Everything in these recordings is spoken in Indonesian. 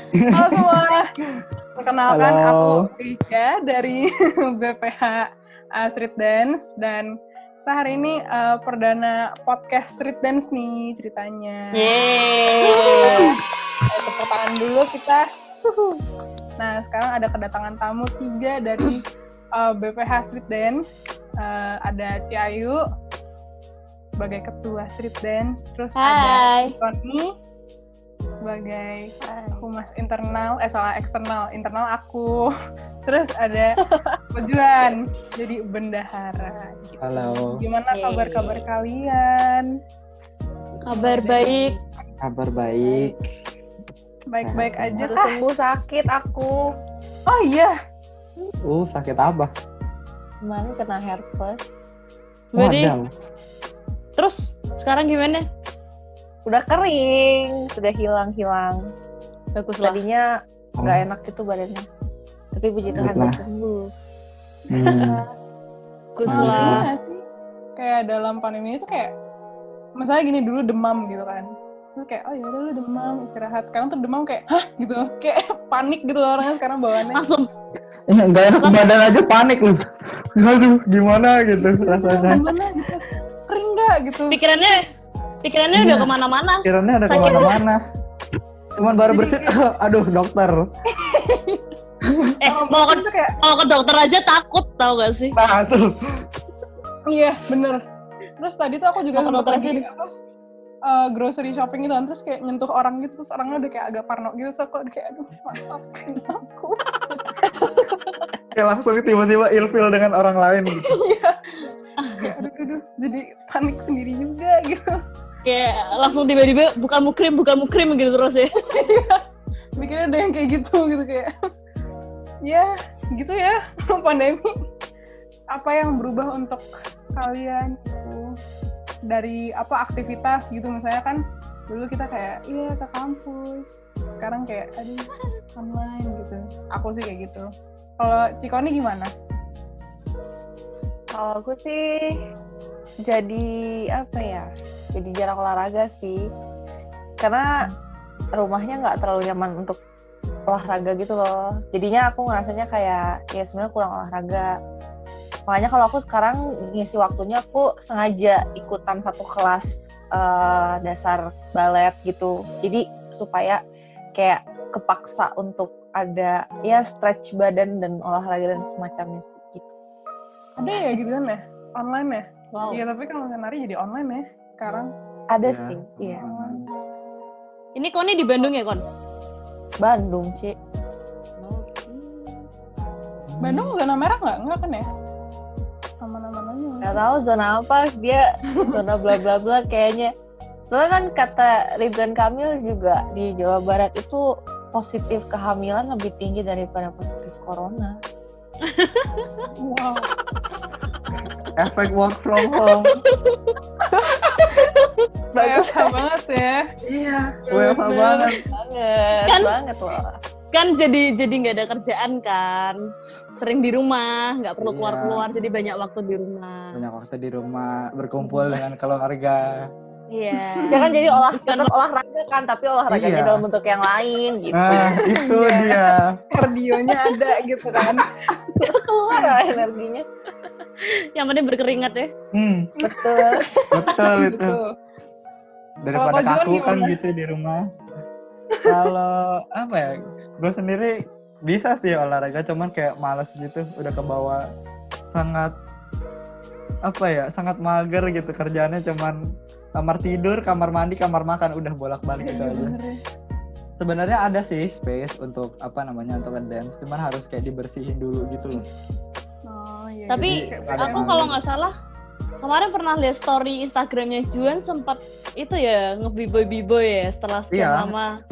Halo semua, perkenalkan Halo. aku Rika dari BPH Street Dance dan kita hari ini perdana podcast Street Dance nih ceritanya. Yeay. Tepuk tangan dulu kita. Nah sekarang ada kedatangan tamu 3 dari BPH Street Dance. Ada Ciayu sebagai ketua Street Dance, terus ada Tony sebagai humas eksternal aku, terus ada Juan jadi bendahara gitu. Halo. Gimana kabar kalian? Kabar baik. Baik aja Baru kah? sembuh sakit aku. Oh iya, Sakit apa? Kemarin kena herpes. Wadaw. Terus sekarang gimana? Udah kering, sudah hilang. Baguslah. Tadinya nggak enak gitu badannya. Tapi puji Tuhan Baiklah. udah sembuh. Baguslah. gimana sih? Kayak dalam pandemi itu kayak, misalnya gini dulu demam gitu kan, terus kayak oh ya udah lu demam istirahat. Sekarang tuh demam kayak hah gitu, kayak panik gitu loh orangnya sekarang bawaannya. Langsung Nggak enak badan aja panik lu. Aduh, gimana gitu rasanya. Gimana gitu, kering nggak gitu. pikirannya Iya. udah kemana-mana. Pikirannya ada kemana-mana. Cuman baru bersin, aduh dokter. Mau Itu kayak ke dokter aja takut, tau gak sih? Nah tuh. iya bener. Terus tadi tuh aku juga Mau ke sempet dokter lagi aja. grocery shopping gitu kan, terus kayak nyentuh orang gitu, terus orangnya udah kayak agak parno gitu, so aku udah kayak aduh maafin aku. Kayak langsung tiba-tiba ilfil dengan orang lain gitu. Iya. Kayak aduh, jadi panik sendiri juga gitu. Kayak langsung tiba-tiba bukan mukrim gitu terus ya. Mikirnya ada yang kayak gitu kayak ya gitu ya pandemi. Apa yang berubah untuk kalian gitu? Dari apa aktivitas gitu, misalnya kan dulu kita kayak iya ke kampus, sekarang kayak aduh online gitu. Aku sih kayak gitu. Kalau Cikoni gimana? Kalau aku sih jadi apa ya? Jadi jarang olahraga sih. Karena rumahnya nggak terlalu nyaman untuk olahraga gitu loh. Jadinya aku ngerasanya kayak ya sebenarnya kurang olahraga. Makanya kalau aku sekarang ngisi waktunya aku sengaja ikutan satu kelas dasar balet gitu. Jadi supaya kayak kepaksa untuk ada ya stretch badan dan olahraga dan semacamnya gitu. Ada ya gitu kan ya? Online ya? Wow. Iya tapi kalau nari jadi online ya sekarang. Ada Ya, sih, iya. Ini Koni di Bandung ya, Kon? Bandung, Ci. Bandung zona merah nggak? Nggak kan ya? Aman-aman Nggak aja. tahu zona apa, dia zona bla bla bla kayaknya. Soalnya kan kata Ridwan Kamil juga di Jawa Barat itu positif kehamilan lebih tinggi daripada positif corona. Wow. Efek work from home. Bagus banget ya. Iya, WFH banget. Banget loh. Kan jadi nggak ada kerjaan kan, sering di rumah, nggak perlu Iya. keluar-keluar, jadi banyak waktu di rumah. Banyak waktu di rumah, berkumpul dengan keluarga. Iya. Ya kan jadi tetap olahraga kan, tapi olahraganya Iya. dalam bentuk yang lain gitu. Nah, itu Iya. dia. Kardionya ada gitu kan. Keluar lah energinya. Yang penting berkeringat ya. Betul. Betul itu. Gitu. Daripada Kalau Kak Juan kaku kan gimana? gitu di rumah. Kalau apa ya, gue sendiri bisa sih olahraga, cuman kayak malas gitu, udah kebawa sangat mager gitu, kerjaannya cuman kamar tidur, kamar mandi, kamar makan, udah bolak-balik gitu aja. Bener ya. Sebenarnya ada sih space untuk untuk dance, cuman harus kayak dibersihin dulu gitu loh. Oh, iya. Tapi Jadi kayak aku malu. kalau nggak salah kemarin pernah lihat story Instagramnya Juan, sempat itu ya nge-biboy ya setelah sekian Iya. lama.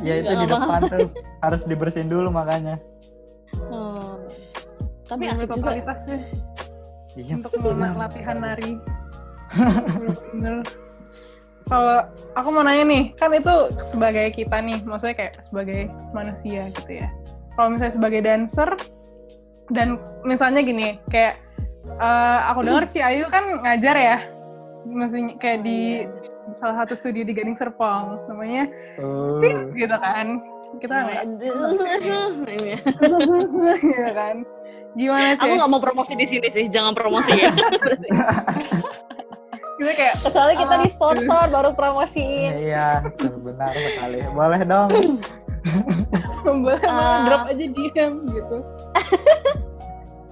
Ya itu di Nggak depan tuh harus dibersihin dulu makanya. Tapi bener asik juga. totalitasnya Iya. untuk latihan nari. Bener. Kalau aku mau nanya nih, kan itu sebagai kita nih, maksudnya kayak sebagai manusia gitu ya. Kalau misalnya sebagai dancer, dan misalnya gini, kayak aku dengar Ciayu kan ngajar ya, maksudnya kayak di salah satu studio di Gading Serpong, namanya Pip gitu kan. Kita nggak Ini. ya kan. Gimana Aku sih? nggak mau promosi di sini sih, jangan promosi ya. Kita kayak Kecuali kita di sponsor baru promosiin. Iya, benar sekali. Boleh dong. boleh Ah. drop aja DM gitu.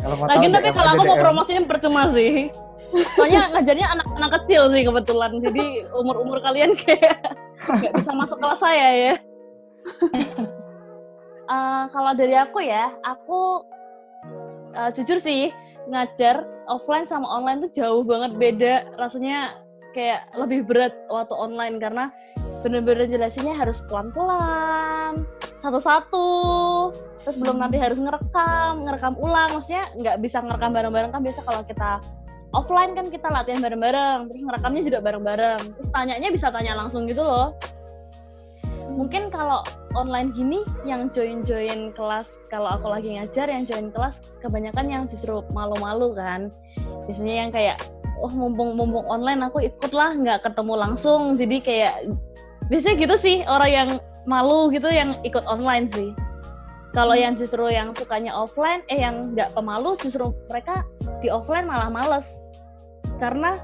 Kalau mau Lagian tahu tapi DM kalau aja aku mau DM. promosiin percuma sih. Soalnya ngajarnya anak-anak kecil sih kebetulan. Jadi umur-umur kalian kayak nggak bisa masuk kelas saya ya. Kalau dari aku ya, aku jujur sih ngajar offline sama online tuh jauh banget beda. Rasanya kayak lebih berat waktu online karena bener-bener jelasinnya harus pelan-pelan, satu-satu. Terus belum nanti harus ngerekam ulang. Maksudnya nggak bisa ngerekam bareng-bareng kan biasa kalau kita offline kan kita latihan bareng-bareng, terus ngerekamnya juga bareng-bareng. Terus tanyanya bisa tanya langsung gitu loh. Mungkin kalau online gini yang join kelas, kalau aku lagi ngajar yang join kelas kebanyakan yang justru malu-malu kan. Biasanya yang kayak mumpung online aku ikut lah, nggak ketemu langsung. Jadi kayak biasanya gitu sih orang yang malu gitu yang ikut online sih. Kalau yang justru yang sukanya offline, yang nggak pemalu justru mereka di offline malah males. Karena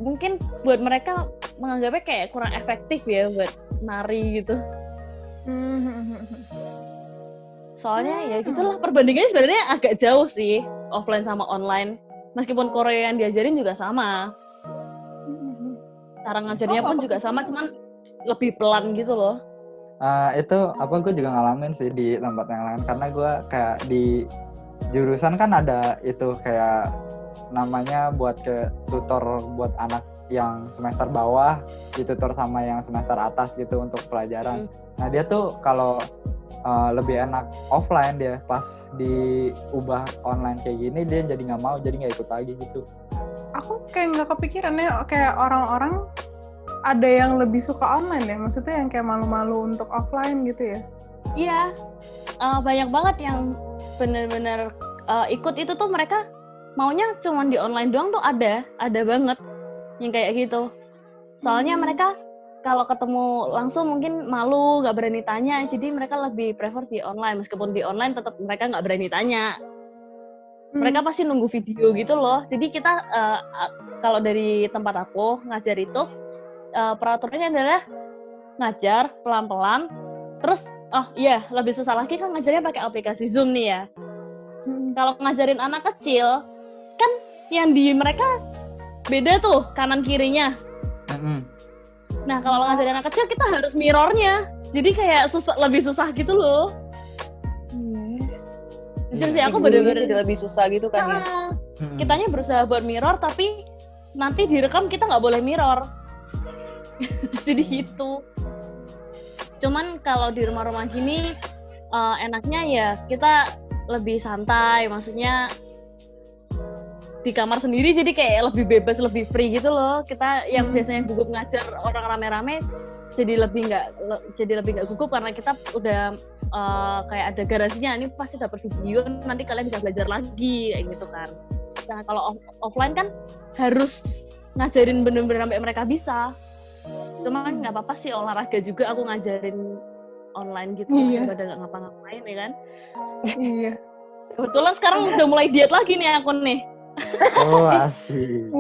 mungkin buat mereka menganggapnya kayak kurang efektif ya buat nari gitu. Soalnya ya gitulah, perbandingannya sebenarnya agak jauh sih offline sama online. Meskipun Korea yang diajarin juga sama. Cara ngajarnya pun juga sama, cuman lebih pelan gitu loh. Itu gue juga ngalamin sih di tempat yang lain karena gue kayak di jurusan kan ada itu kayak namanya buat ke tutor buat anak yang semester bawah, ditutor sama yang semester atas gitu untuk pelajaran. Nah dia tuh kalau lebih enak offline, dia pas diubah online kayak gini dia jadi nggak mau, jadi nggak ikut lagi gitu. Aku kayak nggak kepikiran ya, kayak orang-orang ada yang lebih suka online ya, maksudnya yang kayak malu-malu untuk offline gitu ya? Iya, banyak banget yang benar-benar ikut itu tuh mereka maunya cuma di online doang tuh ada banget yang kayak gitu. Soalnya mereka kalau ketemu langsung mungkin malu, nggak berani tanya, jadi mereka lebih prefer di online. Meskipun di online tetap mereka nggak berani tanya. Mereka pasti nunggu video gitu loh. Jadi kita kalau dari tempat aku ngajar itu peraturannya adalah ngajar pelan-pelan. Terus lebih susah lagi kan ngajarnya pakai aplikasi Zoom nih ya. Kalau ngajarin anak kecil kan yang di mereka beda tuh kanan kirinya. Nah kalau ngajarin anak kecil kita harus mirrornya. Jadi kayak lebih susah gitu loh. Jujur sih aku bener-bener jadi lebih susah gitu kan ya. Kitanya berusaha buat mirror tapi nanti direkam kita nggak boleh mirror. Jadi gitu. Cuman kalau di rumah-rumah gini enaknya ya kita lebih santai, maksudnya di kamar sendiri jadi kayak lebih bebas, lebih free gitu loh. Kita yang biasanya gugup ngajar orang rame-rame jadi lebih nggak gugup karena kita udah kayak ada garasinya, ini pasti dapat video, nanti kalian bisa belajar lagi kayak gitu kan. Nah kalau offline kan harus ngajarin bener-bener sampai mereka bisa. Cuman nggak apa-apa sih, olahraga juga aku ngajarin online gitu daripada nggak ngapa-ngapain ya kan. Iya. Kebetulan sekarang udah mulai diet lagi nih aku nih. Oh asik.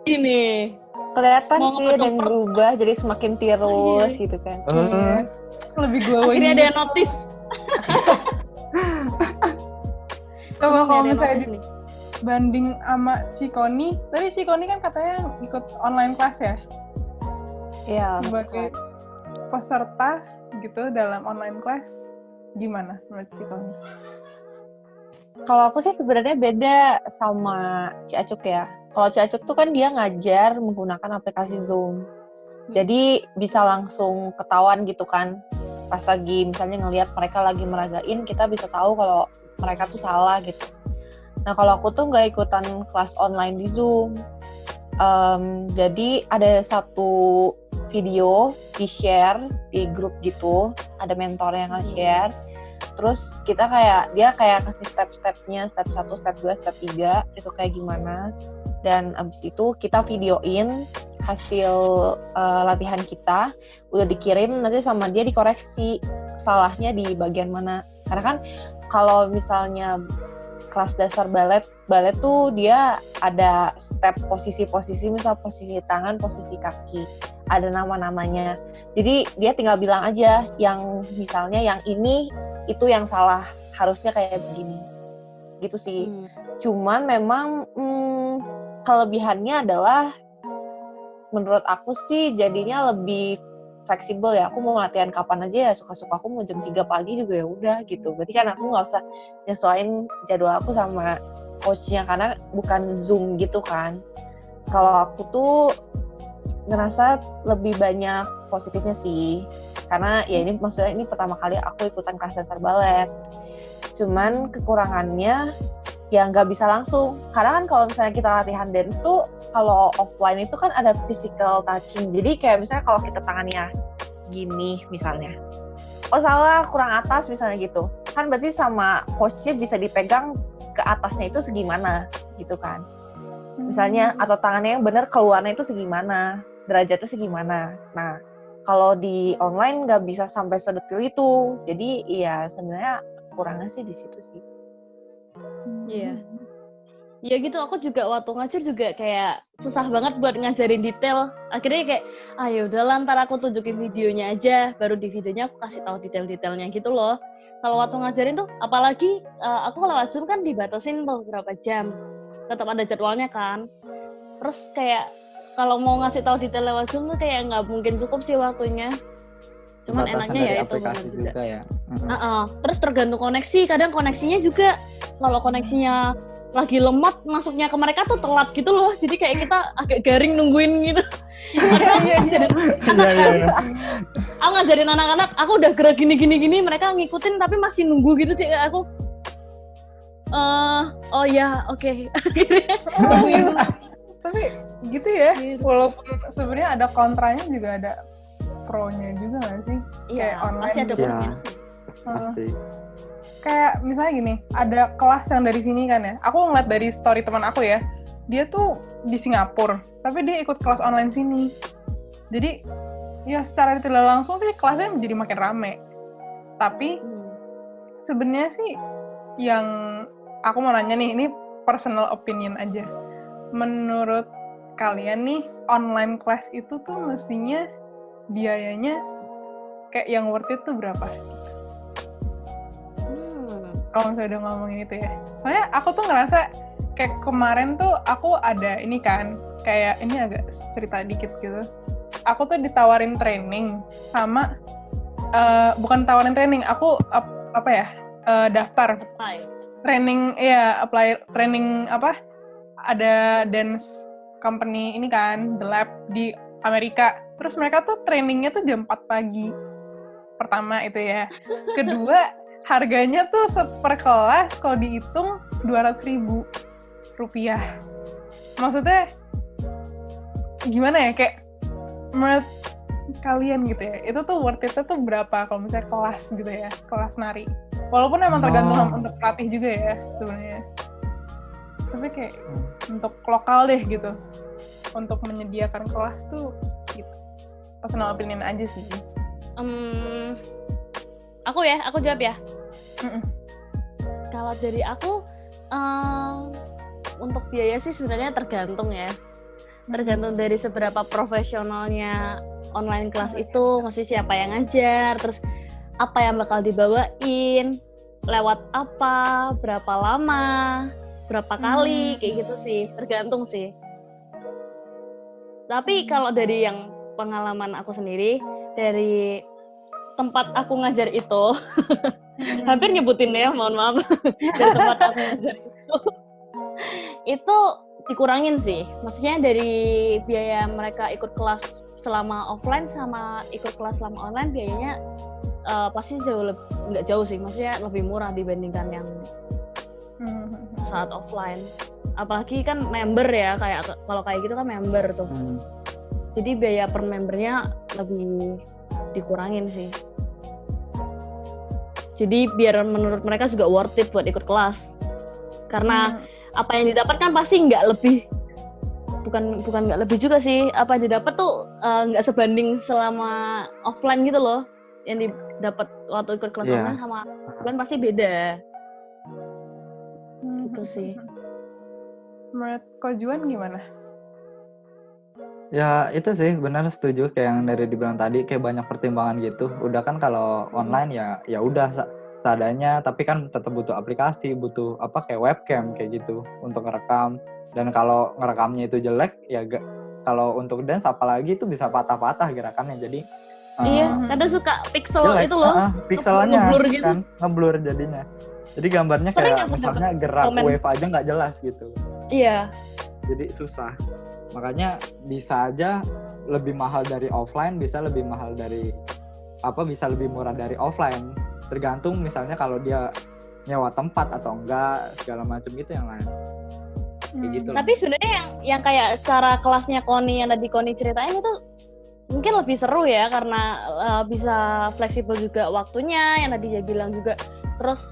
Ini Kelihatan mau sih ada yang berubah jadi semakin tirus gitu kan. Iya. Lebih glowing. akhirnya ada yang notice. Coba kalau Ada yang misalnya notice nih. banding sama Cikoni, tadi Cikoni kan katanya ikut online class ya? Iya. Sebagai peserta gitu dalam online class, gimana menurut Cikoni? Kalau aku sih sebenarnya beda sama Ciacuk ya. Kalau Ciacuk tuh kan dia ngajar menggunakan aplikasi Zoom. Jadi bisa langsung ketahuan gitu kan. Pas lagi misalnya ngelihat mereka lagi meragain, kita bisa tahu kalau mereka tuh salah gitu. Nah kalau aku tuh nggak ikutan kelas online di Zoom. Jadi ada satu video di-share di grup gitu. Ada mentor yang nge-share. Terus dia kayak kasih step-stepnya, step 1, step 2, step 3, itu kayak gimana. Dan abis itu kita videoin hasil latihan kita udah dikirim, nanti sama dia dikoreksi salahnya di bagian mana. Karena kan kalau misalnya kelas dasar balet tuh dia ada step posisi-posisi, misal posisi tangan, posisi kaki, ada nama-namanya. Jadi dia tinggal bilang aja yang misalnya yang ini itu yang salah, harusnya kayak begini. Gitu sih. Cuman memang kelebihannya adalah menurut aku sih jadinya lebih fleksibel ya. Aku mau latihan kapan aja ya, suka-suka aku mau jam 3 pagi juga ya udah gitu. Berarti kan aku nggak usah nyesuaiin jadwal aku sama coachnya karena bukan Zoom gitu kan. Kalau aku tuh ngerasa lebih banyak positifnya sih. Karena ya ini maksudnya ini pertama kali aku ikutan kelas dasar balet. Cuman kekurangannya ya nggak bisa langsung. Karena kan kalau misalnya kita latihan dance tuh kalau offline itu kan ada physical touching. Jadi kayak misalnya kalau kita tangannya gini misalnya, oh salah kurang atas misalnya gitu, kan berarti sama coachnya bisa dipegang ke atasnya itu segimana gitu kan. Misalnya atau tangannya yang bener keluarnya itu segimana, derajatnya segimana. Nah kalau di online nggak bisa sampai sedetil itu. Jadi iya sebenarnya kurangnya sih di situ sih. Iya. Ya gitu, aku juga waktu ngajar juga kayak susah banget buat ngajarin detail. Akhirnya kayak, ya udahlah ntar aku tunjukin videonya aja, baru di videonya aku kasih tahu detail-detailnya gitu loh. Kalau waktu ngajarin tuh, apalagi aku lewat Zoom kan dibatasin tuh berapa jam, tetap ada jadwalnya kan. Terus kayak kalau mau ngasih tahu detail lewat Zoom tuh kayak nggak mungkin cukup sih waktunya. Cuman enaknya ya itu benar juga ya. Terus tergantung koneksi, kadang koneksinya juga kalau koneksinya lagi lemot masuknya ke mereka tuh telat gitu loh, jadi kayak kita agak garing nungguin gitu. Aku ngajarin anak-anak, aku udah gerak gini mereka ngikutin tapi masih nunggu gitu sih aku. Oh ya oke. Tapi gitu ya, walaupun sebenarnya ada kontranya juga ada pro-nya juga nggak sih? Iya, pasti ada pro-nya. Pasti. Kayak misalnya gini, ada kelas yang dari sini kan ya, aku ngeliat dari story teman aku ya, dia tuh di Singapura, tapi dia ikut kelas online sini. Jadi ya secara tidak langsung sih kelasnya menjadi makin rame. Tapi sebenarnya sih yang aku mau nanya nih, ini personal opinion aja. Menurut kalian nih, online class itu tuh mestinya biayanya kayak yang worth it tuh berapa? Kalau misalnya udah ngomongin itu ya. Soalnya aku tuh ngerasa kayak kemarin tuh aku ada ini kan, kayak ini agak cerita dikit gitu. Aku tuh ditawarin training sama, bukan tawarin training, aku daftar. Training, apply training ada dance company ini kan, The Lab di Amerika. Terus mereka tuh trainingnya tuh jam 4 pagi. Pertama itu ya. Kedua, harganya tuh per kelas kalau dihitung 200.000 rupiah. Maksudnya gimana ya, kayak menurut kalian gitu ya, itu tuh worth it-nya tuh berapa kalau misalnya kelas gitu ya, kelas nari. Walaupun emang tergantung untuk pelatih juga ya sebenarnya. Tapi kayak untuk lokal deh gitu, untuk menyediakan kelas tuh gitu. Personal opinion aja sih. Aku jawab ya. Kalau dari aku, untuk biaya sih sebenarnya tergantung ya. Tergantung dari seberapa profesionalnya online kelas itu, mesti siapa yang ngajar, terus apa yang bakal dibawain, lewat apa, berapa lama, berapa kali, kayak gitu sih. Tergantung sih. Tapi kalau dari yang pengalaman aku sendiri, dari tempat aku ngajar itu, hampir nyebutin ya, mohon maaf, dari tempat aku ngajar itu dikurangin sih. Maksudnya dari biaya mereka ikut kelas selama offline sama ikut kelas selama online, biayanya pasti nggak jauh sih, maksudnya lebih murah dibandingkan yang saat offline. Apalagi kan member ya, kayak kalau kayak gitu kan member tuh. Jadi biaya per membernya lebih dikurangin sih. Jadi biar menurut mereka juga worth it buat ikut kelas. Karena apa yang didapatkan pasti nggak lebih, bukan nggak lebih juga sih, apa yang didapat tuh nggak sebanding selama offline gitu loh, yang didapat waktu ikut kelas online sama offline pasti beda. Gitu sih. Menurut Ko Juan gimana? Ya itu sih benar, setuju kayak yang dari dibilang tadi, kayak banyak pertimbangan gitu. Udah kan kalau online ya udah seadanya, tapi kan tetap butuh aplikasi, butuh kayak webcam kayak gitu untuk ngerekam. Dan kalau ngerekamnya itu jelek ya kalau untuk dance apalagi itu bisa patah-patah gerakannya. Jadi iya, kadang suka pixel jelek, itu loh. pixelnya ngeblur gitu. kan ngeblur jadinya. Jadi gambarnya kayak misalnya gerak wave aja nggak jelas gitu. Iya. Jadi susah. Makanya bisa aja lebih mahal dari offline, bisa lebih mahal dari bisa lebih murah dari offline. Tergantung misalnya kalau dia nyewa tempat atau enggak, segala macam gitu yang lain. Kayak gitu. Tapi sebenarnya yang kayak cara kelasnya Koni yang tadi Koni ceritain itu mungkin lebih seru ya, karena bisa fleksibel juga waktunya yang tadi dia bilang juga. Terus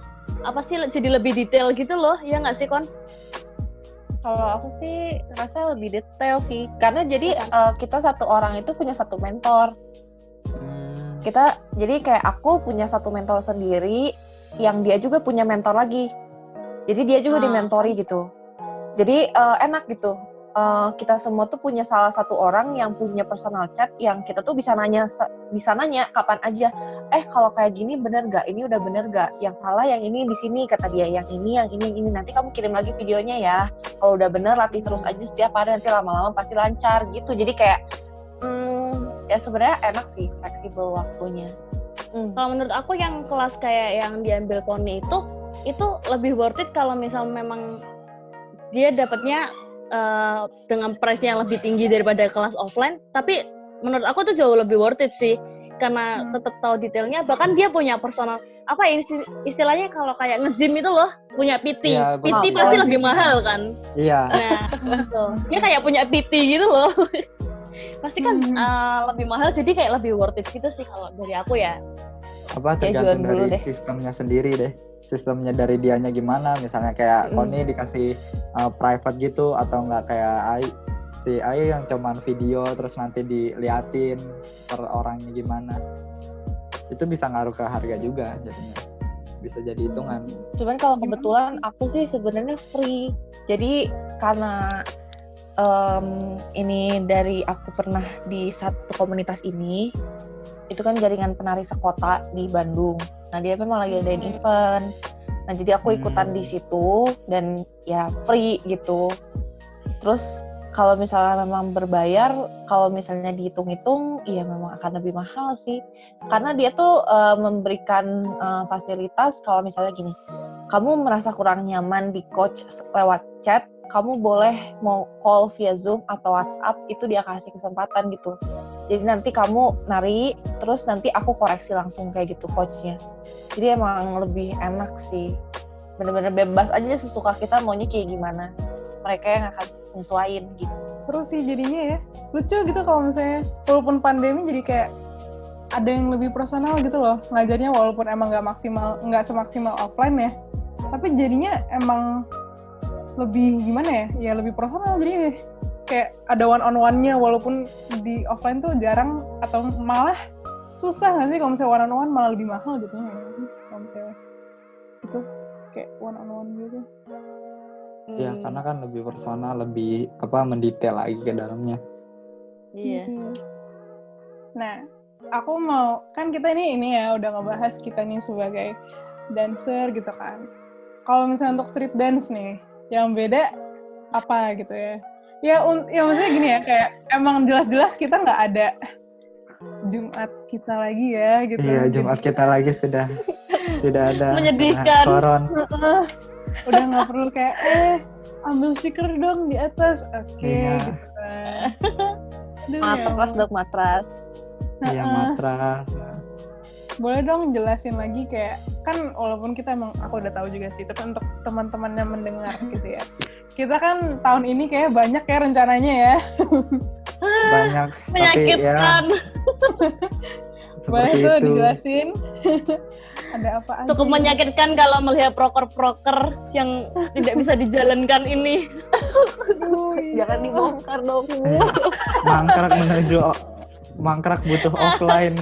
jadi lebih detail gitu loh, ya nggak sih Kon? Kalau aku sih rasa lebih detail sih, karena jadi kita satu orang itu punya satu mentor. Kita jadi kayak aku punya satu mentor sendiri, yang dia juga punya mentor lagi. Jadi dia juga dimentori gitu. Jadi enak gitu. Kita semua tuh punya salah satu orang yang punya personal chat, yang kita tuh bisa nanya kapan aja. Kalau kayak gini bener gak? Ini udah bener gak? Yang salah yang ini di sini kata dia, yang ini. Nanti kamu kirim lagi videonya ya. Kalau udah bener latih terus aja setiap hari, nanti lama-lama pasti lancar gitu. Jadi kayak ya sebenarnya enak sih, fleksibel waktunya. Kalau menurut aku yang kelas kayak yang diambil Koni itu lebih worth it kalau misal memang dia dapatnya dengan price-nya yang lebih tinggi daripada kelas offline, tapi menurut aku tuh jauh lebih worth it sih, karena tetap tahu detailnya. Bahkan dia punya personal, istilahnya kalau kayak nge-gym itu loh, punya PT. Ya, PT pasti lebih mahal kan. Iya. Nah, gitu. Dia kayak punya PT gitu loh. Pasti kan lebih mahal, jadi kayak lebih worth it gitu sih kalau dari aku ya. Tergantung dari sistemnya sendiri deh. Sistemnya dari dianya gimana, misalnya kayak Koni dikasih private gitu, atau enggak kayak si Ayu yang cuman video terus nanti diliatin per orangnya gimana. Itu bisa ngaruh ke harga juga jadinya. Bisa jadi hitungan. Cuman kalau kebetulan aku sih sebenarnya free. Jadi karena ini dari aku pernah di satu komunitas ini, itu kan jaringan penari sekota di Bandung. Nah dia memang lagi adain event. Nah jadi aku ikutan di situ dan ya free gitu. Terus kalau misalnya memang berbayar, kalau misalnya dihitung-hitung, ya memang akan lebih mahal sih. Karena dia tuh memberikan fasilitas kalau misalnya gini, kamu merasa kurang nyaman di coach lewat chat, kamu boleh mau call via Zoom atau WhatsApp, itu dia kasih kesempatan gitu. Jadi nanti kamu nari, terus nanti aku koreksi langsung kayak gitu coachnya. Jadi emang lebih enak sih. Bener-bener bebas aja sesuka kita maunya kayak gimana. Mereka yang akan nyesuaiin gitu. Seru sih jadinya ya. Lucu gitu kalau misalnya, walaupun pandemi jadi kayak ada yang lebih personal gitu loh. Ngajarnya walaupun emang nggak semaksimal offline ya. Tapi jadinya emang lebih gimana ya? Ya lebih personal jadinya. Kayak ada one-on-one-nya, walaupun di offline tuh jarang atau malah susah nggak sih kalau misalnya one-on-one, malah lebih mahal jadinya nggak sih kalau misalnya itu kayak one-on-one gitu. Ya karena kan lebih personal, lebih mendetail lagi ke dalamnya. Iya. Nah, aku mau, kan kita ini ya udah ngebahas kita nih sebagai dancer gitu kan. Kalau misalnya untuk street dance nih, yang beda apa gitu ya? Ya maksudnya gini ya, kayak emang jelas-jelas kita nggak ada Jumat kita lagi ya gitu. Iya, Jumat kita lagi sudah tidak ada. Menyedihkan. Koron. Udah nggak perlu kayak ambil speaker dong di atas, oke. Iya. Gitu. Matras dong, matras. Iya, matras. Boleh dong jelasin lagi, kayak kan walaupun kita emang aku udah tahu juga sih, tapi untuk teman-teman yang mendengar gitu ya. Kita kan tahun ini kayak banyak ya rencananya ya. Banyak, menyakitkan. tapi ya Boleh Seperti tuh itu. dijelasin. Ada apa aja? Cukup menyakitkan kalau melihat proker-proker yang tidak bisa dijalankan ini. Jangan dibongkar dong. Mangkrak mangkrak butuh offline.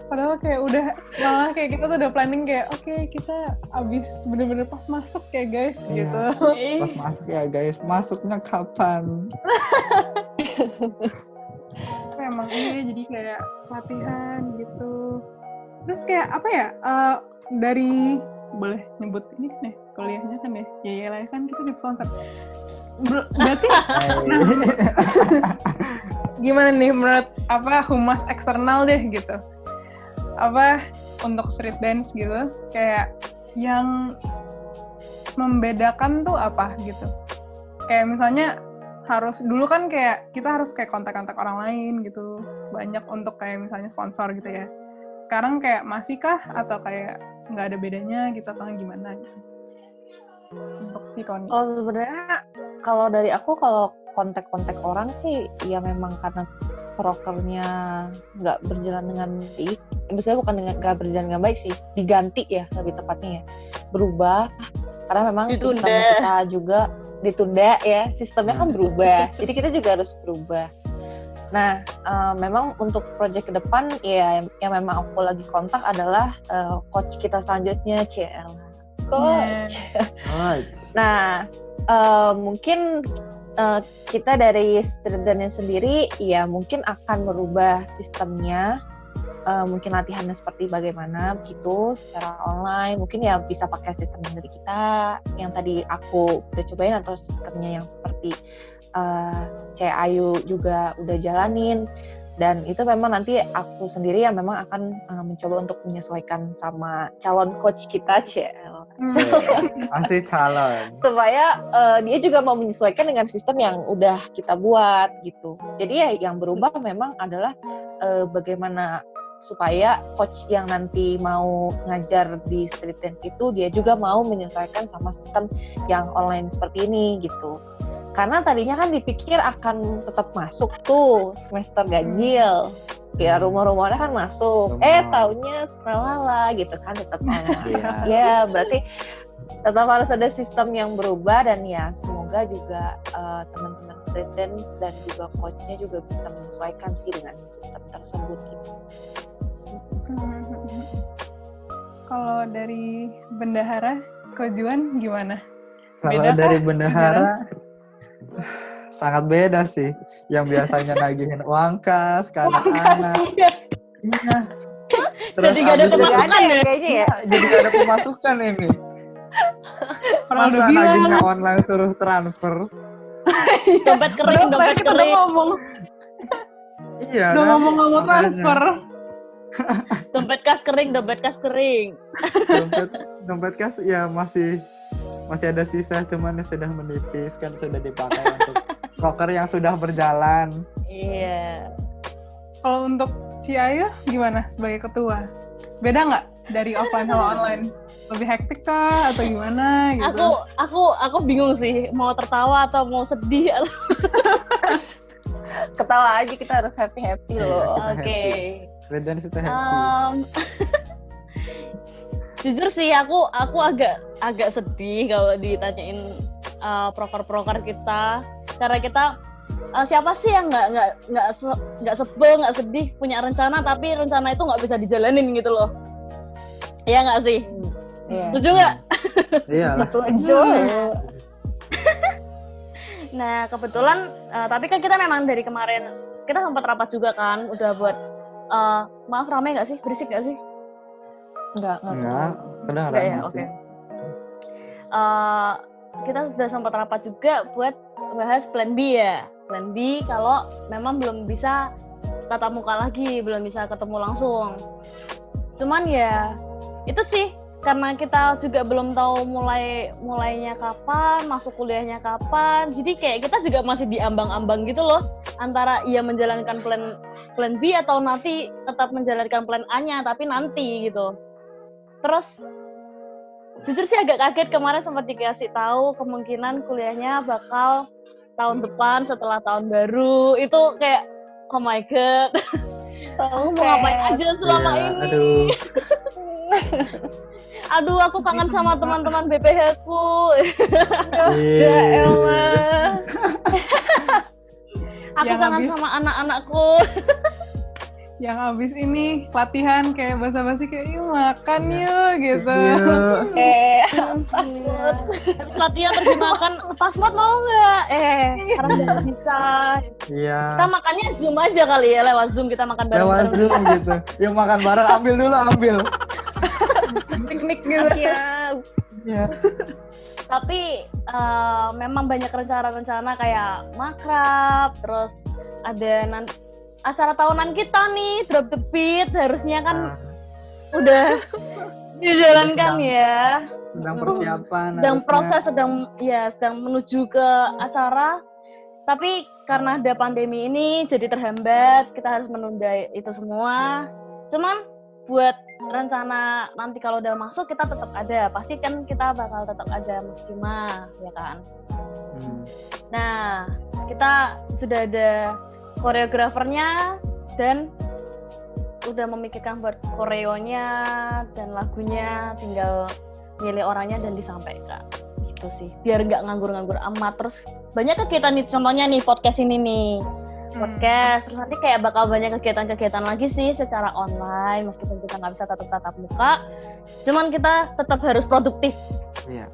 Padahal kayak udah malah kayak kita tuh udah planning kayak oke, kita abis bener-bener pas masuk ya guys Iya. gitu. Pas masuk ya guys, masuknya kapan? Memang iya, jadi kayak latihan gitu. Terus kayak apa ya? Dari boleh nyebut ini kan ya kuliahnya kan ya? Ya lah kan kita di sponsor. Berarti gimana nih menurut apa humas eksternal deh gitu? Apa untuk street dance gitu? Kayak yang membedakan tuh apa gitu? Kayak misalnya harus dulu kan kayak kita harus kayak kontak-kontak orang lain gitu, banyak untuk kayak misalnya sponsor gitu ya. Sekarang kayak masihkah atau kayak nggak ada bedanya gitu atau gimana gitu untuk si Koni? Kalau sebenarnya kalau dari aku kalau kontak-kontak orang sih ya memang karena prokernya nggak berjalan dengan baik. Misalnya bukan dengan nggak berjalan dengan baik sih, diganti ya lebih tepatnya ya, berubah karena memang Ditunda. sistem kita juga ditunda ya, sistemnya kan berubah, jadi kita juga harus berubah. Nah, memang untuk project ke depan ya yang memang aku lagi kontak adalah coach kita selanjutnya, CL. Coach. Nah, mungkin kita dari street dance sendiri ya mungkin akan merubah sistemnya, mungkin latihannya seperti bagaimana gitu secara online, mungkin ya bisa pakai sistem yang dari kita yang tadi aku udah cobain atau sistemnya yang seperti Cek Ayu juga udah jalanin, dan itu memang nanti aku sendiri yang memang akan mencoba untuk menyesuaikan sama calon coach kita CL. Pasti calon. Supaya dia juga mau menyesuaikan dengan sistem yang udah kita buat gitu. Jadi ya yang berubah memang adalah bagaimana supaya coach yang nanti mau ngajar di street dance itu dia juga mau menyesuaikan sama sistem yang online seperti ini gitu. Karena tadinya kan dipikir akan tetap masuk tuh semester ganjil. Ya rumor-rumornya kan masuk. Taunya lalala gitu kan tetap online. Ya berarti tetap harus ada sistem yang berubah, dan ya semoga juga teman-teman street dance dan juga coachnya juga bisa menyesuaikan sih dengan sistem tersebut gitu. Kalau dari bendahara ke Juan gimana? Kalau Beda dari kah? bendahara sangat beda sih. Yang biasanya nagihin uang kas ke anak-anak. Iya. Jadi gak ada pemasukan ya? Kayaknya ya. Jadi gak ada pemasukan ini. Orang udah Masa bilang. nagihnya online suruh transfer? Dompet kering, dompet Kita udah kering. ngomong, Iya udah kan? ngomong Makanya. transfer. Dompet kas kering, dompet kas kering. Dompet kas ya masih ada sisa, cuman sudah menipis kan, sudah dipakai untuk proker yang sudah berjalan. Iya. Kalau untuk Ci Ayu gimana sebagai ketua? Beda nggak dari offline sama online? Lebih hektik kah atau gimana gitu? Aku bingung sih mau tertawa atau mau sedih. Ketawa aja, kita harus happy loh. Oke. Dan itu happy. Jujur sih aku agak sedih kalau ditanyain proker-proker kita, karena kita siapa sih yang nggak sebel, nggak sedih punya rencana tapi rencana itu nggak bisa dijalanin gitu loh. Iya nggak sih? Iya. Setuju nggak? Iya lah. Setuju. Nah kebetulan tapi kan kita memang dari kemarin kita sempat rapat juga kan, udah buat maaf ramai nggak sih, berisik nggak sih? Enggak, kedengaran Enggak ya, sih. oke. Kita sudah sempat rapat juga buat bahas plan B ya. Plan B kalau memang belum bisa tatap muka lagi, belum bisa ketemu langsung. Cuman ya itu sih, karena kita juga belum tahu mulainya kapan, masuk kuliahnya kapan. Jadi kayak kita juga masih diambang-ambang gitu loh, antara ia menjalankan plan B atau nanti tetap menjalankan plan A-nya tapi nanti gitu. Terus jujur sih agak kaget kemarin sempat dikasih tahu kemungkinan kuliahnya bakal tahun depan setelah tahun baru. Itu kayak oh my god. Aku mau ngapain aja selama Iya, ini. Aduh. Aku kangen sama teman-teman BPH ku. Ya elah. Aku Yang kangen habis- sama anak-anakku. Yang abis ini latihan kayak basa-basi kayak yuk makan yuk gitu. Iya. Password. Habis latihan terus makan, password mau nggak? Sekarang nggak bisa. Iya. Kita makannya Zoom aja kali ya, lewat Zoom kita makan Lewat bareng-bareng. Zoom gitu. Yuk makan bareng, ambil dulu, ambil. Piknik gitu. Siap. Iya. Tapi memang banyak rencana-rencana kayak makrab, terus ada acara tahunan kita nih, Drop the Beat, harusnya kan Nah, udah dijalankan Sedang- ya. sedang persiapan. Sedang harusnya. proses, sedang menuju ke acara. Tapi karena ada pandemi ini jadi terhambat, kita harus menunda itu semua. Cuman buat rencana nanti kalau udah masuk kita tetap ada, pasti kan kita bakal tetap ada maksimal, ya kan? Hmm. Nah, kita sudah ada koreografernya dan udah memikirkan buat koreonya dan lagunya, tinggal milih orangnya dan disampaikan. Gitu sih, biar nggak nganggur-nganggur amat. Terus banyak kegiatan nih, contohnya nih podcast ini nih. Podcast, terus nanti kayak bakal banyak kegiatan-kegiatan lagi sih secara online, meskipun kita nggak bisa tatap muka, cuman kita tetap harus produktif. Iya.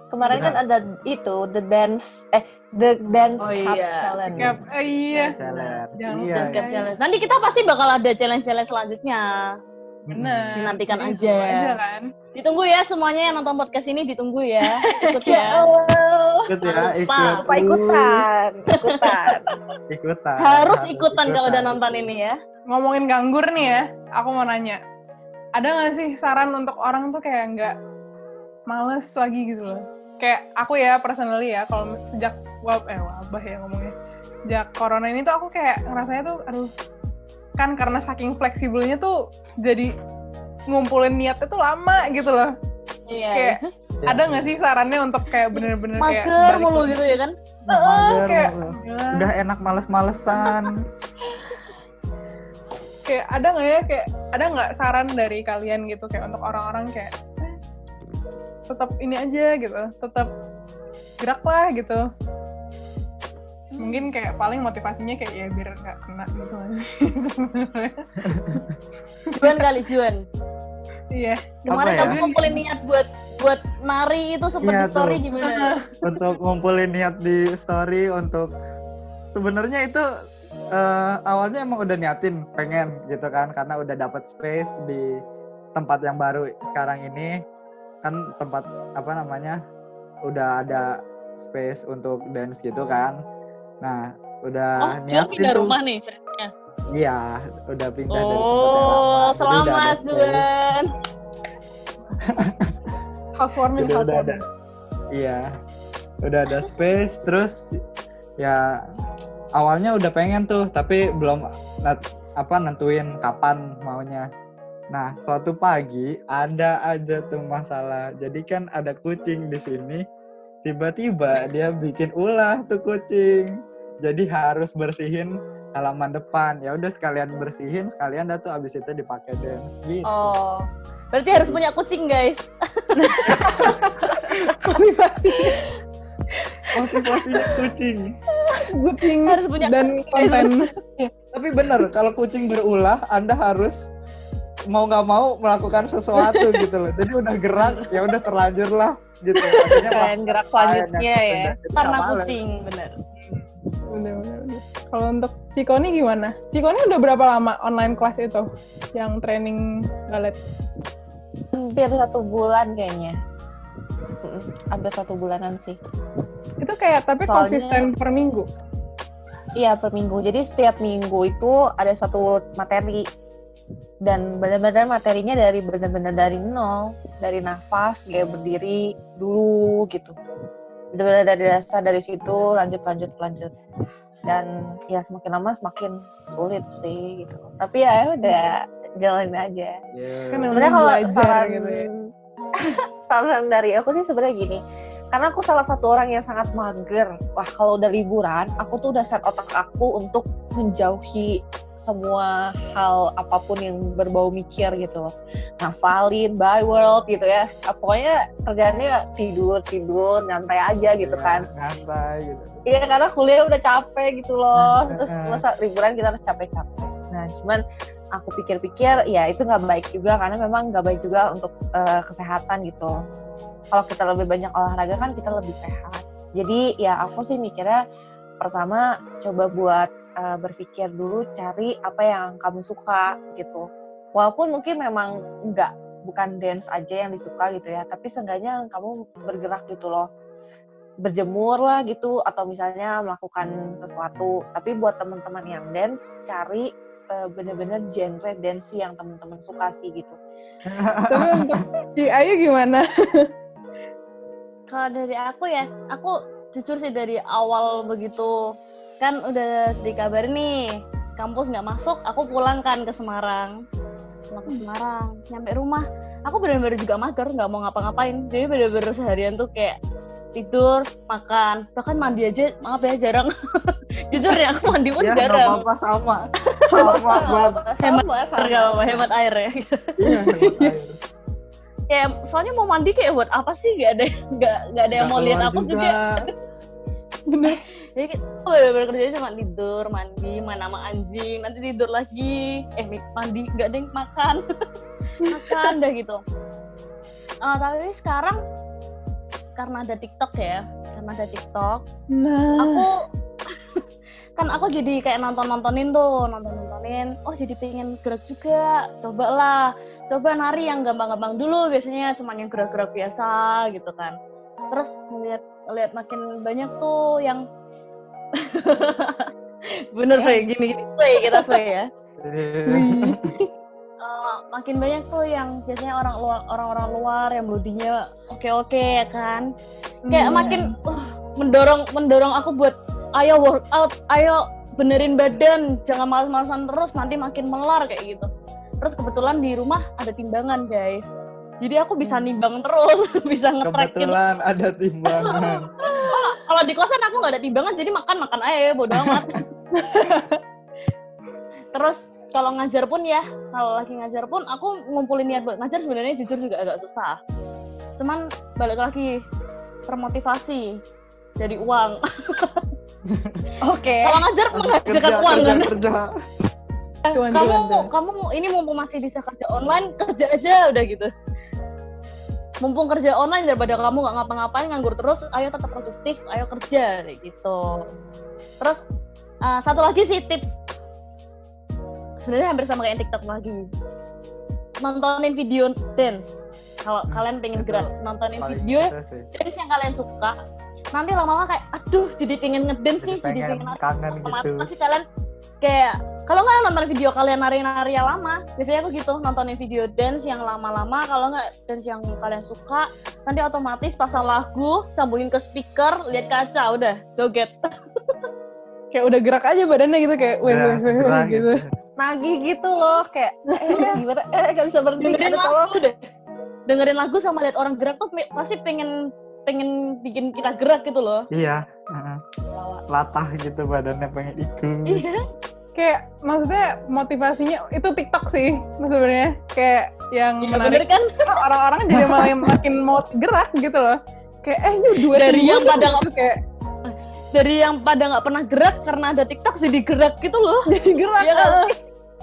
Kemarin Benar. kan ada itu the dance Oh, cup iya. challenge. Iya. Challenge. Jangan Iya. Dance Cap iya. Challenge. Nanti kita pasti bakal ada challenge-challenge selanjutnya. Bener. Dinantikan Jadi aja. tunggu aja kan. Ditunggu ya semuanya yang nonton podcast ini, ditunggu ya. Ikut Ya ya. Allah. Ikut ya, Lupa. ikut. Lupa ikutan. Ikutan. Harus ikutan kalau udah nonton ini ya. Ngomongin ganggur nih ya, aku mau nanya. Ada nggak sih saran untuk orang tuh kayak nggak males lagi gitu loh? Kayak aku ya, personally ya, kalau sejak wabah ya ngomongnya. Sejak corona ini tuh aku kayak ngerasanya tuh, aduh, kan karena saking fleksibelnya tuh jadi ngumpulin niatnya tuh lama gitu loh. Iya. Kayak Ya. ada nggak sih sarannya untuk kayak bener-bener kayak Mager balik mulu lagi? gitu ya kan? Mager kayak, mulu. gila. Udah enak males-malesan. Kayak ada nggak ya, kayak ada nggak saran dari kalian gitu kayak untuk orang-orang kayak tetap ini aja gitu, tetap gerak lah gitu. Mungkin kayak paling motivasinya kayak ya biar nggak kena gitu kan. Sebenarnya. Juan kali Juan. Iya. Kemarin ya? kamu ngumpulin niat buat nari itu seperti Iya, story tuh. gimana? Untuk ngumpulin niat di story untuk sebenarnya itu awalnya emang udah niatin pengen gitu kan, karena udah dapat space di tempat yang baru sekarang ini kan, tempat apa namanya udah ada space untuk dance gitu kan. Nah udah Juan niatin pindah tuh. rumah nih ceritanya. Iya, udah pindah dari tempat yang Oh, lama. Jadi udah ada selamat space. Juan. Housewarming, Jadi udah ada, housewarming. iya, udah ada space. Terus ya awalnya udah pengen tuh, tapi belum nentuin kapan maunya. Nah, suatu pagi ada aja tuh masalah. Jadi kan ada kucing di sini. Tiba-tiba dia bikin ulah tuh kucing. Jadi harus bersihin halaman depan. Ya udah sekalian bersihin, sekalian dah tuh abis itu dipakai dance gitu. Oh, berarti harus punya kucing guys. Motivasi Motivasinya kucing. kucing Harus punya dan kucing. konten. Tapi bener, kalau kucing berulah, Anda harus mau nggak mau melakukan sesuatu gitu loh. Jadi udah gerak, ya udah terlanjur lah gitu. Akhirnya Kalian gerak selanjutnya ya. Karena kucing, bener. Bener. Kalau untuk Cikoni gimana? Cikoni udah berapa lama online kelas itu yang training ballet? Hampir 1 bulan kayaknya. Hampir 1 bulanan sih. Itu kayak tapi Soalnya- konsisten per minggu. Iya, per minggu. Jadi setiap minggu itu ada 1 materi. Dan benar-benar materinya benar-benar dari nol, dari nafas, kayak berdiri dulu gitu. Benar-benar dari dasar, dari situ lanjut. Dan ya semakin lama semakin sulit sih gitu. Tapi ya udah jalanin aja. Yeah. Kan Sebenarnya kalau belajar saran gitu ya. saran dari aku sih sebenarnya gini. Karena aku salah satu orang yang sangat mager. Wah, kalau udah liburan, aku tuh udah set otak aku untuk menjauhi semua hal apapun yang berbau mikir gitu loh. Ngafalin, by world gitu ya. Pokoknya kerjaannya tidur, nyantai aja gitu kan. Nyantai gitu. Iya, karena kuliah udah capek gitu loh. Terus masa liburan kita harus capek-capek. Nah, cuman aku pikir-pikir ya itu nggak baik juga, karena memang nggak baik juga untuk kesehatan gitu. Kalau kita lebih banyak olahraga kan kita lebih sehat. Jadi ya aku sih mikirnya pertama coba buat berpikir dulu, cari apa yang kamu suka gitu. Walaupun mungkin memang bukan dance aja yang disuka gitu ya, tapi seenggaknya kamu bergerak gitu loh. Berjemur lah gitu, atau misalnya melakukan sesuatu. Tapi buat teman-teman yang dance, cari bener-bener genre dance yang teman-teman suka sih gitu. Tapi untuk si Ayu gimana? Kalau dari aku ya, aku jujur sih dari awal begitu kan udah dikabarin nih kampus nggak masuk, aku pulang kan ke Semarang. Pulang ke Semarang, nyampe rumah, aku benar-benar juga mager, nggak mau ngapa-ngapain. Jadi benar-benar seharian tuh kayak tidur, makan, bahkan mandi aja, maaf ya jarang. Jujur ya, aku mandi pun Ya, jarang. nggak apa-apa, sama Hemat air ya. Iya, hemat air. Kayak soalnya mau mandi kayak buat apa sih, nggak ada yang mau lihat aku juga. Bener. Jadi aku bener-bener kerjanya cuma tidur, mandi, main sama anjing, nanti tidur lagi, mandi, nggak deh, makan dah gitu. Tapi sekarang karena ada TikTok ya, Nah. aku jadi kayak nontonin, oh jadi pengen gerak juga, coba nari yang gampang-gampang dulu, biasanya cuma yang gerak-gerak biasa gitu kan. Terus ngeliat makin banyak tuh yang bener kayak gini kita ya. Makin banyak tuh yang biasanya orang-orang luar yang bodinya oke ya kan. Kayak makin mendorong aku buat ayo workout, ayo benerin badan, jangan malas-malasan terus, nanti makin melar kayak gitu. Terus kebetulan di rumah ada timbangan guys, jadi aku bisa nimbang terus, bisa nge-track gitu. Kebetulan ada timbangan. Kalau di kosan aku nggak ada timbangan, jadi makan aja ya, bodo amat. Terus kalau lagi ngajar pun aku ngumpulin niat buat ngajar, sebenarnya jujur juga agak susah. Cuman balik lagi termotivasi jadi uang. Oke. Kalau ngajar menghasilkan uang kan. Kamu ini mumpung masih bisa kerja online, kerja aja udah gitu. Mumpung kerja online daripada kamu nggak ngapa-ngapain, nganggur terus, ayo tetap produktif, ayo kerja kayak gitu. Terus satu lagi sih tips, sebenarnya hampir sama kayak TikTok lagi. Nontonin video dance. Kalau kalian pengen gerak, nontonin video dance yang kalian suka. Nanti lama-lama kayak, aduh, jadi pengen ngedance nih, jadi pengen kangen gitu. Pasti kalian kayak, kalau nggak nonton video kalian nari-nari yang lama, biasanya aku gitu, nontonin video dance yang lama-lama, kalau nggak dance yang kalian suka, nanti otomatis pasang lagu, sambungin ke speaker, lihat kaca, udah, joget. Kayak udah gerak aja badannya gitu, kayak weh gitu. Nagih gitu loh, kayak gimana, nggak bisa berhenti. Dengerin lagu sama lihat orang gerak tuh pasti pengen bikin kita gerak gitu loh. Iya. Latah gitu badannya, pengen ikut. Iya. Kayak maksudnya motivasinya itu TikTok sih sebenarnya, kayak yang menarik kan orang-orang jadi malah makin mau gerak gitu loh. Kayak yuk dari yang pada nggak pernah gerak karena ada TikTok jadi gerak gitu loh. Jadi gerak. Ya,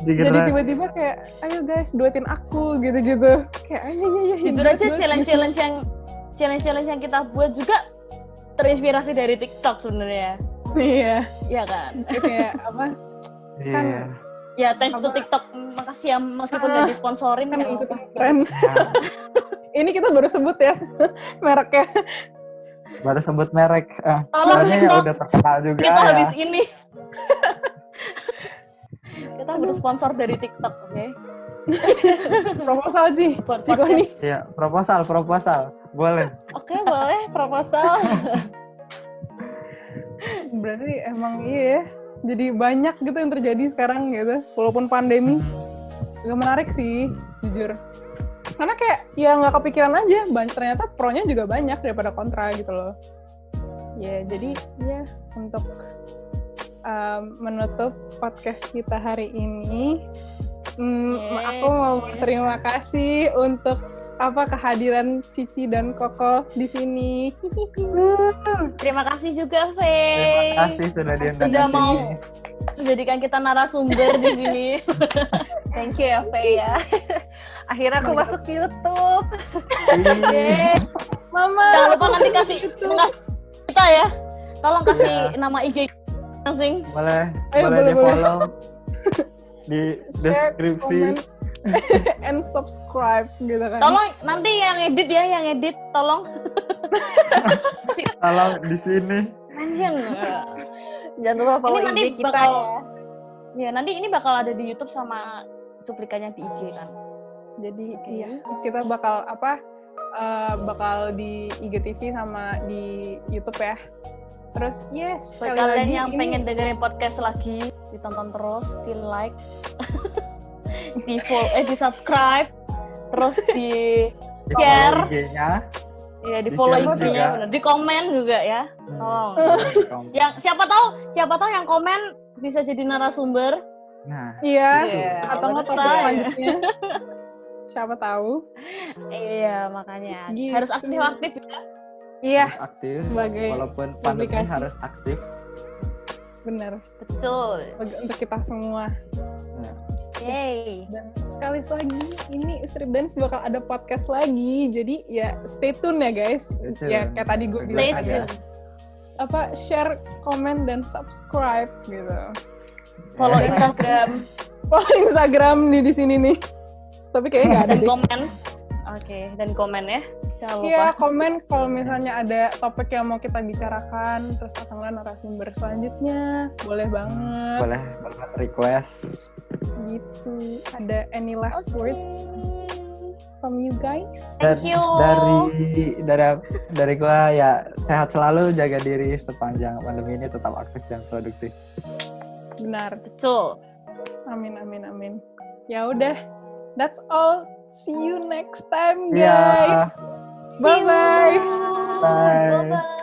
jadi tiba-tiba kayak ayo guys duetin aku gitu-gitu. Kayak ayo. Jujur aja challenge yang kita buat juga terinspirasi dari TikTok sebenarnya. Iya. Iya kan? Kayak apa? Kan, ya thanks to TikTok, makasih ya meskipun nggak disponsorin kan ikutan tren. Ini kita baru sebut ya mereknya. Baru sebut merek. Tolong ya udah terkenal juga kita ya. Habis ini. Kita baru sponsor dari TikTok, oke? Proposal sih. Cikoni. Iya, proposal. Boleh. Oke, boleh proposal. Berarti emang iya ya. Jadi banyak gitu yang terjadi sekarang gitu. Walaupun pandemi. Gak menarik sih, jujur. Karena kayak ya nggak kepikiran aja. Ternyata pro-nya juga banyak daripada kontra gitu loh. Ya jadi ya untuk menutup podcast kita hari ini. Yeay. Aku mau berterima kasih untuk kehadiran Cici dan Koko di sini. Terima kasih juga, Faye. Terima kasih sudah diundang Sudah ke mau sini. menjadikan kita narasumber di sini. Thank you ya, Faye ya. Akhirnya aku masuk YouTube. Yeay. Mama. Jangan lupa nanti kasih kita ya. Tolong kasih Iya. nama IG masing. Boleh Ayo, boleh boleh, di follow di Share, deskripsi. comment, and subscribe gitu kan. Tolong nanti yang edit ya, yang edit tolong Kalau di sini mention. Jangan lupa follow Ini nanti IG kita bakal- ya. Ya, nanti ini bakal ada di YouTube sama cuplikannya di IG kan. Jadi Oke. iya, kita bakal bakal di IGTV sama di YouTube ya. Terus yes, Buat sekali kalian lagi yang ini pengen dengerin podcast lagi, ditonton terus, di like, di follow, di subscribe, terus di di share, follow IG-nya. ya di Di follow share IG-nya, juga. bener. Di komen juga ya. Tolong. Hmm. Yang siapa tahu yang komen bisa jadi narasumber. Nah, iya, Iya, atau nggak bener. topik selanjutnya. Siapa tahu? Iya, makanya Gitu. harus aktif-aktif ya. Iya, harus aktif. sebagai Walaupun pandemi publikasi. harus aktif. benar Betul. untuk kita semua. Nah, Yay. Dan sekali lagi, ini Strip Dance bakal ada podcast lagi. Jadi ya stay tune ya guys. Stay Ya tune. kayak tadi gue Stay bilang Stay ada tune. share, komen dan subscribe gitu. Follow Eh, Instagram Follow Instagram nih di sini nih. Tapi kayaknya nggak ada dan deh. komen. Oke, dan komen ya. Jangan lupa. Iya, komen kalau misalnya ada topik yang mau kita bicarakan, terus atau nggak narasumber selanjutnya, boleh banget. boleh banget request. Gitu. Ada any last Oke. words from you guys? Thank you. Dari gua ya sehat selalu, jaga diri sepanjang pandemi ini, tetap aktif dan produktif. Benar. Betul. Amin, amin, amin. Ya udah, that's all. See you next time, Iya. guys. Bye-bye. Bye. Bye-bye.